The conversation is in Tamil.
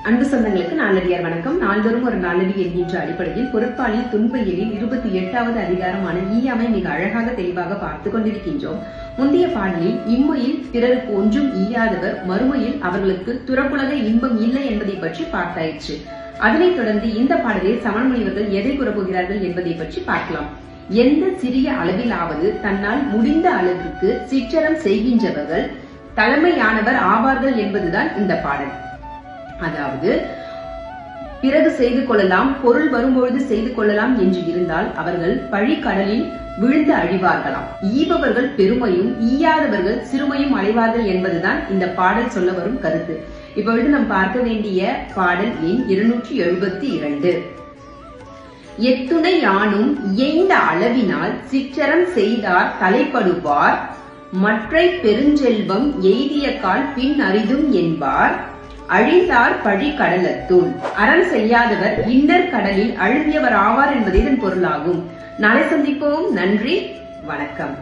அன்பு சொந்தங்களுக்கு நாளடியார் வணக்கம். நாள்தோறும் ஒரு நாளடி என்கின்ற அடிப்படையில் பொருட்பாலில் துன்ப எழில் 28வது அதிகாரமான ஈயாமை மிக அழகாக தெளிவாக பார்த்துக் கொண்டிருக்கின்றோம். முந்தைய பாடலில் இம்மையில் பிறருக்கு ஒன்றும் ஈயாதவர் மறுமையில் அவர்களுக்கு துறப்புலக இன்பம் இல்லை என்பதை பற்றி பார்த்தாயிற்று. அதனைத் தொடர்ந்து இந்த பாடலில் சமண முனிவர்கள் எதை கூறப்போகிறார்கள் என்பதை பற்றி பார்க்கலாம். எந்த சிறிய அளவிலாவது தன்னால் முடிந்த அளவிற்கு சிற்றறம் செய்கின்றவர்கள் தலைமையானவர் ஆவார்கள் என்பதுதான் இந்த பாடல். அதாவது பிறகு செய்து கொள்ளலாம், பொருள் வரும்பொழுது செய்து கொள்ளலாம் என்று இருந்தால் அவர்கள் பழிக்கடலில் விழுந்து அழிவார்களாம். ஈபவர்கள் பெருமையும் ஈயாதவர்கள் சிறுமையும் அடைவார்கள் என்பதுதான் இந்த பாடல் சொல்ல வரும் கருத்து. இப்பொழுது நாம் பார்க்க வேண்டிய பாடல் எண் 272. எத்துணை யானும் இயைந்த அளவினால் சிற்றறம் செய்தார் தலைப்படுவார், மற்றை பெருஞ்செல்வம் எய்திய கால் பின் அரிதும் என்பார், அழிந்தார் பழி கடலத்துள். அறம் செய்யாதவர் இன்னர் கடலில் அழுதியவர் ஆவார் என்பதே இதன் பொருளாகும். நாளை சந்திப்போம். நன்றி, வணக்கம்.